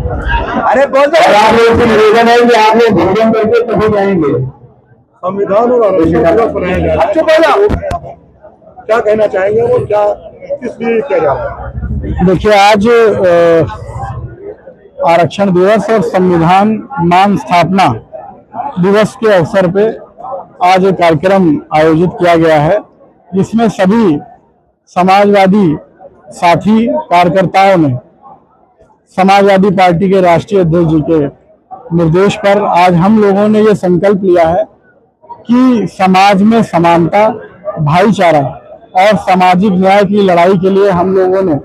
अरे बहुत आप लोग से निवेदन है कि आप लोग भोजन करके तभी जाएंगे। संविधान और आरक्षण बनाया जा रहा है, क्या कहना चाहेंगे वो क्या किस लिए किया जा रहा है? देखिए, आज आरक्षण दिवस और संविधान मान स्थापना दिवस के अवसर पे आज एक कार्यक्रम आयोजित किया गया है, जिसमें सभी समाजवादी साथी कार्यकर्ताओं ने समाजवादी पार्टी के राष्ट्रीय अध्यक्ष जी के निर्देश पर आज हम लोगों ने ये संकल्प लिया है कि समाज में समानता, भाईचारा और सामाजिक न्याय की लड़ाई के लिए हम लोगों ने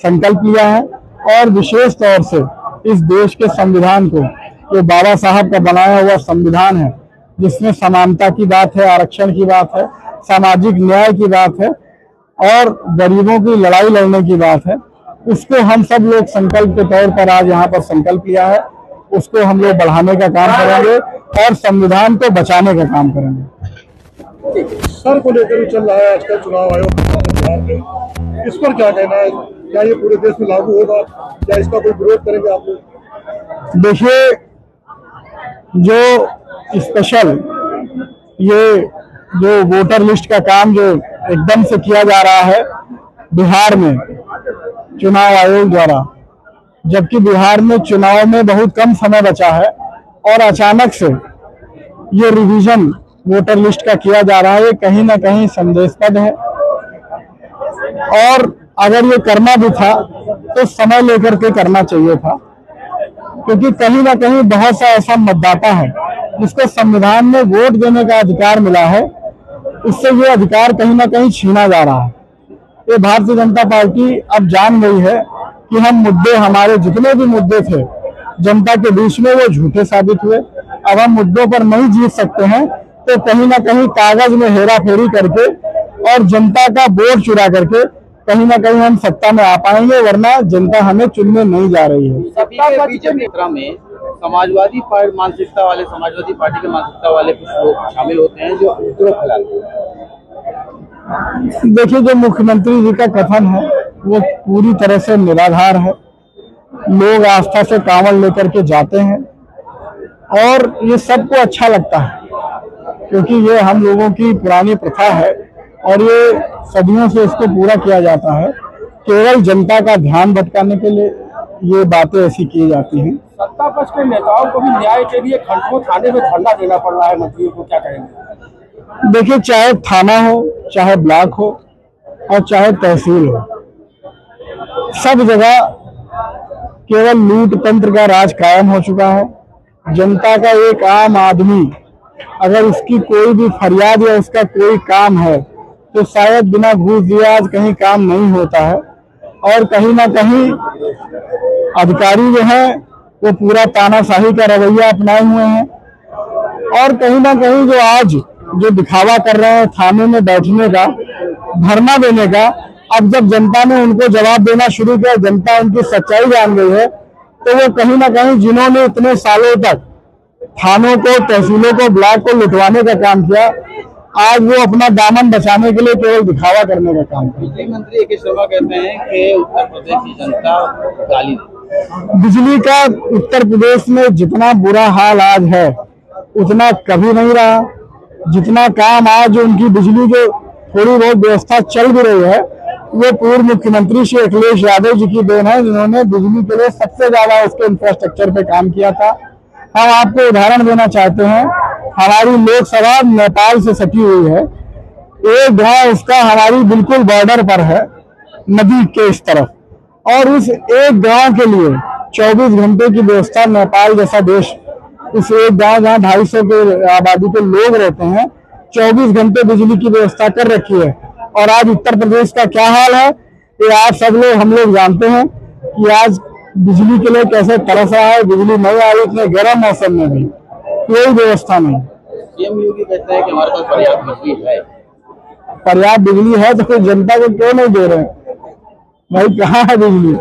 संकल्प लिया है। और विशेष तौर से इस देश के संविधान को, जो बाबा साहब का बनाया हुआ संविधान है, जिसमें समानता की बात है, आरक्षण की बात है, सामाजिक न्याय की बात है और गरीबों की लड़ाई लड़ने की बात है, उसको हम सब लोग संकल्प के तौर पर आज यहाँ पर संकल्प लिया है। उसको हम लोग बढ़ाने का काम करेंगे और संविधान को बचाने का काम करेंगे। सर को लेकर चल रहा है आजकल चुनाव आयोग बिहार में, इस पर क्या कहना है? क्या ये पूरे देश में लागू होगा? क्या इसका कोई विरोध करेंगे आप लोग? देखिए, जो स्पेशल ये जो वोटर लिस्ट का काम जो एकदम से किया जा रहा है बिहार में चुनाव आयोग द्वारा, जबकि बिहार में चुनाव में बहुत कम समय बचा है और अचानक से ये रिवीजन वोटर लिस्ट का किया जा रहा है, ये कहीं ना कहीं संदेहास्पद है। और अगर ये करना भी था तो समय लेकर के करना चाहिए था, क्योंकि कहीं ना कहीं बहुत सा ऐसा मतदाता है जिसको संविधान में वोट देने का अधिकार मिला है, उससे ये अधिकार कहीं ना कहीं छीना जा रहा है। ये भारतीय जनता पार्टी अब जान गई है कि हम मुद्दे, हमारे जितने भी मुद्दे थे जनता के बीच में, वो झूठे साबित हुए। अब हम मुद्दों पर नहीं जीत सकते हैं तो कहीं ना कहीं कागज में हेरा फेरी करके और जनता का वोट चुरा करके कहीं ना कहीं हम सत्ता में आ पाएंगे, वरना जनता हमें चुनने नहीं जा रही है। बीजेपी में समाजवादी मानसिकता वाले, समाजवादी पार्टी के मानसिकता वाले कुछ लोग शामिल होते हैं जो उपद्रव फैलाते हैं। देखिए, जो मुख्यमंत्री जी का कथन है वो पूरी तरह से निराधार है। लोग आस्था से कांवड़ लेकर के जाते हैं और ये सबको अच्छा लगता है, क्योंकि ये हम लोगों की पुरानी प्रथा है और ये सदियों से इसको पूरा किया जाता है। केवल जनता का ध्यान भटकाने के लिए ये बातें ऐसी की जाती हैं। सत्ता पक्ष के नेताओं को भी न्याय के लिए खंडों थाने में धरना देना पड़ रहा है, मंत्रियों को क्या कहेंगे? देखिए, चाहे थाना हो, चाहे ब्लॉक हो और चाहे तहसील हो, सब जगह केवल लूट तंत्र का राज कायम हो चुका है। जनता का एक आम आदमी अगर उसकी कोई भी फरियाद या उसका कोई काम है तो शायद बिना घूस दिए आज कहीं काम नहीं होता है। और कहीं ना कहीं अधिकारी जो है वो पूरा तानाशाही का रवैया अपनाए हुए हैं और कहीं ना कहीं जो आज जो दिखावा कर रहे हैं थाने में बैठने का, धरना देने का, अब जब जनता ने उनको जवाब देना शुरू किया, जनता उनकी सच्चाई जान गई है, तो वो कहीं ना कहीं जिन्होंने इतने सालों तक थानों को, तहसीलों को, ब्लॉक को लुटवाने का काम किया, आज वो अपना दामन बचाने के लिए केवल दिखावा करने का काम किया। बिजली मंत्री ए.के. शर्मा कहते हैं कि उत्तर प्रदेश की जनता गाली दे। बिजली का उत्तर प्रदेश में जितना बुरा हाल आज है उतना कभी नहीं रहा। जितना काम आज उनकी बिजली जो थोड़ी बहुत व्यवस्था चल भी रही है वो पूर्व मुख्यमंत्री श्री अखिलेश यादव जी की देन है, जिन्होंने बिजली के लिए सबसे ज्यादा उसके इंफ्रास्ट्रक्चर पे काम किया था। हम आपको उदाहरण देना चाहते हैं, हमारी लोकसभा नेपाल से सटी हुई है, एक गांव उसका हमारी बिल्कुल बॉर्डर पर है नदी के इस तरफ, और उस एक गांव के लिए 24 घंटे की व्यवस्था नेपाल जैसा देश, उस एक गांव जहाँ 250 के आबादी के लोग रहते हैं, 24 घंटे बिजली की व्यवस्था कर रखी है। और आज उत्तर प्रदेश का क्या हाल है ये आप सब लोग, हम लोग जानते हैं कि आज बिजली के लिए कैसे तरस रहा है। बिजली नहीं आ रही, इतने गर्म मौसम में भी कोई व्यवस्था नहीं। सीएम योगी कहते हैं कि हमारे पास पर्याप्त बिजली है। पर्याप्त बिजली है तो फिर जनता को क्यों नहीं दे रहे हैं भाई? कहाँ है बिजली?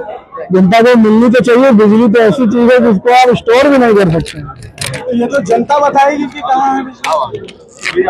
जनता को मिलनी तो चाहिए। बिजली तो ऐसी चीज है जिसको आप स्टोर भी नहीं कर सकते। ये तो जनता बताएगी कि कहाँ है बिजली।